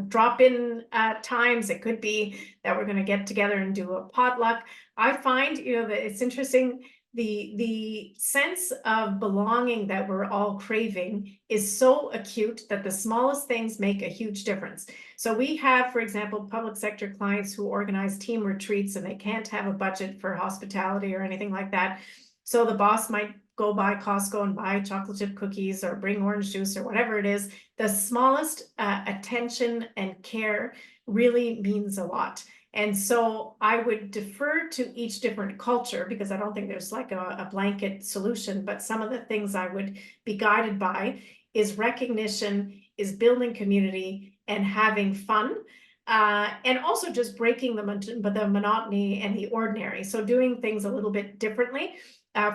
drop-in times. It could be that we're going to get together and do a potluck. I find, you know, that it's interesting, the sense of belonging that we're all craving is so acute that the smallest things make a huge difference. So we have, for example, public sector clients who organize team retreats, and they can't have a budget for hospitality or anything like that. So the boss might go by Costco and buy chocolate chip cookies or bring orange juice or whatever it is. The smallest attention and care really means a lot. And so I would defer to each different culture, because I don't think there's like a blanket solution, but some of the things I would be guided by is recognition, is building community, and having fun. And also just breaking the monotony and the ordinary. So doing things a little bit differently.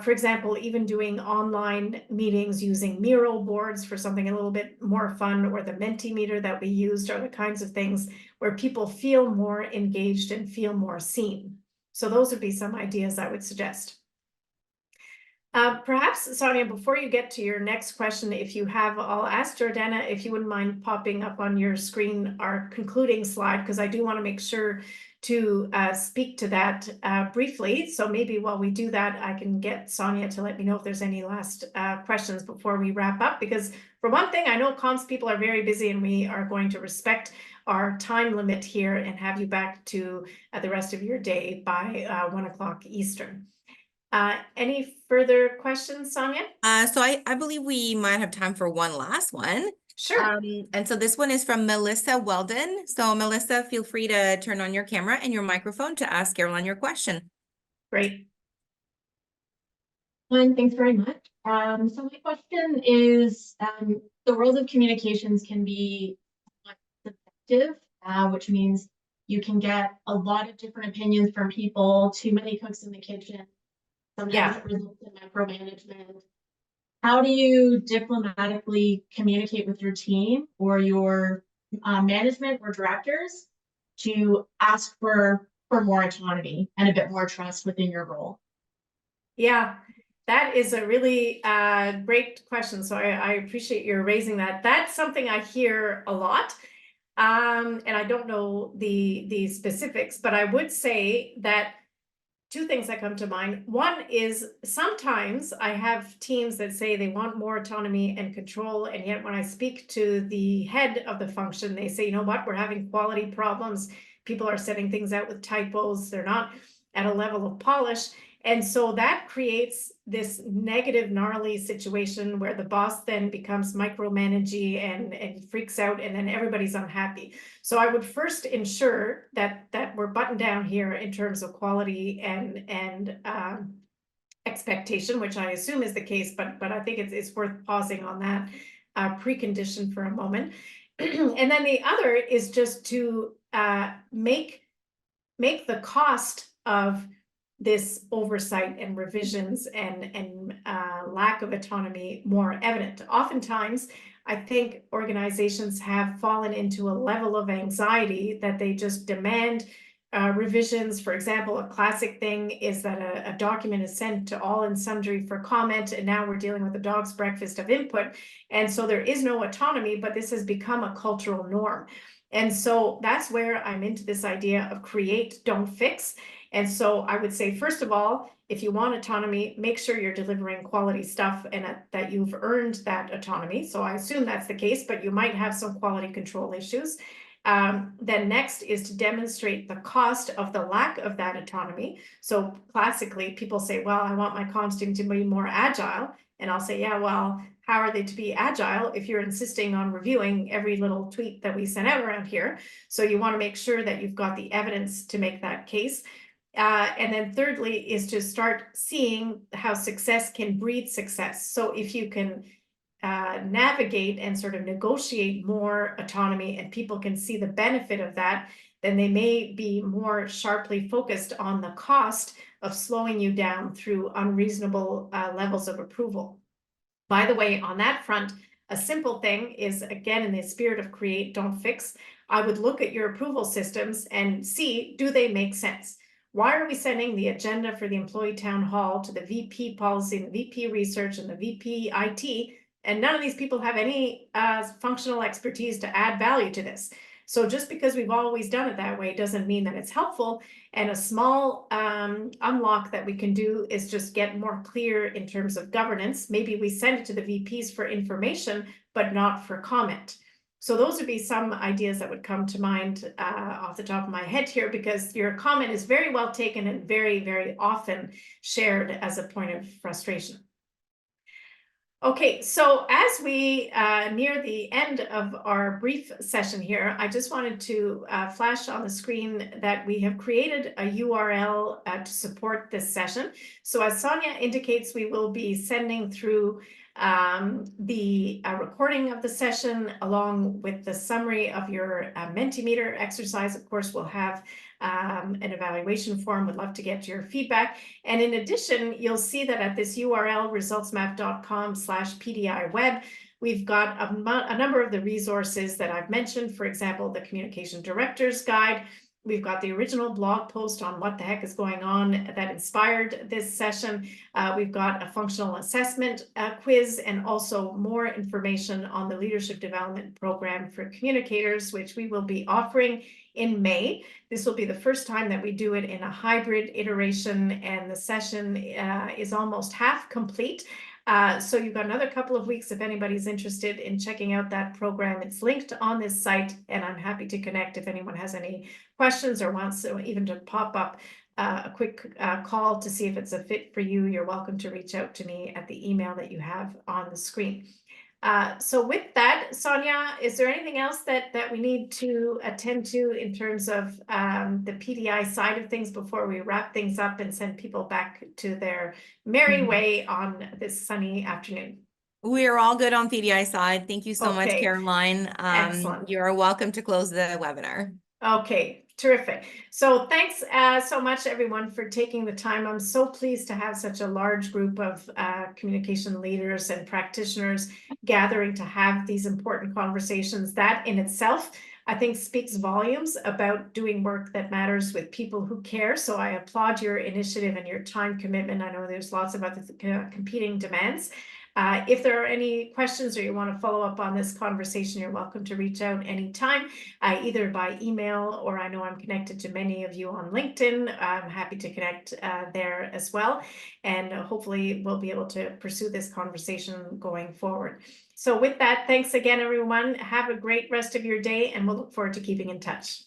For example, even doing online meetings using Miro boards for something a little bit more fun, or the Mentimeter that we used, are the kinds of things where people feel more engaged and feel more seen. So those would be some ideas I would suggest. Perhaps, Sonia, before you get to your next question, if you have, I'll ask Jordana if you wouldn't mind popping up on your screen our concluding slide, because I do want to make sure to speak to that briefly. So maybe while we do that, I can get Sonia to let me know if there's any last questions before we wrap up. Because for one thing, I know comms people are very busy, and we are going to respect our time limit here and have you back to the rest of your day by 1 o'clock Eastern. Any further questions, Sonia? So I believe we might have time for one last one. Sure. And so this one is from Melissa Weldon. So Melissa, feel free to turn on your camera and your microphone to ask Caroline your question. Great. Thanks very much. So my question is, the world of communications can be subjective, which means you can get a lot of different opinions from people, too many cooks in the kitchen. Sometimes it results in micromanagement. How do you diplomatically communicate with your team or your management or directors to ask for more autonomy and a bit more trust within your role? Yeah, that is a really great question. So I appreciate your raising that. That's something I hear a lot. And I don't know the specifics, but I would say that two things that come to mind. One is sometimes I have teams that say they want more autonomy and control, and yet when I speak to the head of the function, they say, you know what, we're having quality problems. People are setting things out with typos. They're not at a level of polish. And so that creates this negative, gnarly situation where the boss then becomes micromanaging and freaks out, and then everybody's unhappy. So I would first ensure that we're buttoned down here in terms of quality and expectation, which I assume is the case, but I think it's worth pausing on that precondition for a moment. And then the other is just to make the cost of this oversight and revisions and lack of autonomy more evident. Oftentimes, I think organizations have fallen into a level of anxiety that they just demand revisions. For example, a classic thing is that a document is sent to all and sundry for comment, and now we're dealing with a dog's breakfast of input. And so there is no autonomy, but this has become a cultural norm. And so that's where I'm into this idea of create, don't fix. And so I would say, first of all, if you want autonomy, make sure you're delivering quality stuff and that you've earned that autonomy. So I assume that's the case, but you might have some quality control issues. Then next is to demonstrate the cost of the lack of that autonomy. So classically, people say, well, I want my comms team to be more agile. And I'll say, yeah, well, how are they to be agile if you're insisting on reviewing every little tweet that we send out around here? So you want to make sure that you've got the evidence to make that case. And then thirdly is to start seeing how success can breed success. So if you can navigate and sort of negotiate more autonomy and people can see the benefit of that, then they may be more sharply focused on the cost of slowing you down through unreasonable levels of approval. By the way, on that front, a simple thing is, again, in the spirit of create, don't fix, I would look at your approval systems and see, do they make sense? Why are we sending the agenda for the employee town hall to the VP policy, the VP research, and the VP IT, and none of these people have any functional expertise to add value to this? So just because we've always done it that way doesn't mean that it's helpful. And a small unlock that we can do is just get more clear in terms of governance. Maybe we send it to the VPs for information, but not for comment. So those would be some ideas that would come to mind off the top of my head here, because your comment is very well taken and very, very often shared as a point of frustration. Okay, so as we near the end of our brief session here, I just wanted to flash on the screen that we have created a URL to support this session. So as Sonia indicates, we will be sending through the recording of the session along with the summary of your Mentimeter exercise. Of course, we'll have an evaluation form. Would love to get your feedback. And in addition, you'll see that at this URL, resultsmap.com/PDI-web, we've got a number of the resources that I've mentioned. For example, the Communication Director's Guide. We've got the original blog post on what the heck is going on that inspired this session. We've got a functional assessment quiz and also more information on the leadership development program for communicators, which we will be offering in May. This will be the first time that we do it in a hybrid iteration, and the session is almost half complete. So you've got another couple of weeks if anybody's interested in checking out that program. It's linked on this site, and I'm happy to connect if anyone has any questions or wants to even to pop up a quick call to see if it's a fit for you. You're welcome to reach out to me at the email that you have on the screen. So with that, Sonia, is there anything else that we need to attend to in terms of the PDI side of things before we wrap things up and send people back to their merry way on this sunny afternoon? We're all good on PDI side. Thank you so much, Okay. Caroline. Excellent. You're welcome to close the webinar. Okay, terrific. So thanks so much, everyone, for taking the time. I'm so pleased to have such a large group of communication leaders and practitioners gathering to have these important conversations. That in itself, I think, speaks volumes about doing work that matters with people who care. So I applaud your initiative and your time commitment. I know there's lots of other competing demands. If there are any questions or you want to follow up on this conversation, you're welcome to reach out anytime, either by email, or I know I'm connected to many of you on LinkedIn. I'm happy to connect there as well. And hopefully we'll be able to pursue this conversation going forward. So with that, thanks again, everyone. Have a great rest of your day, and we'll look forward to keeping in touch.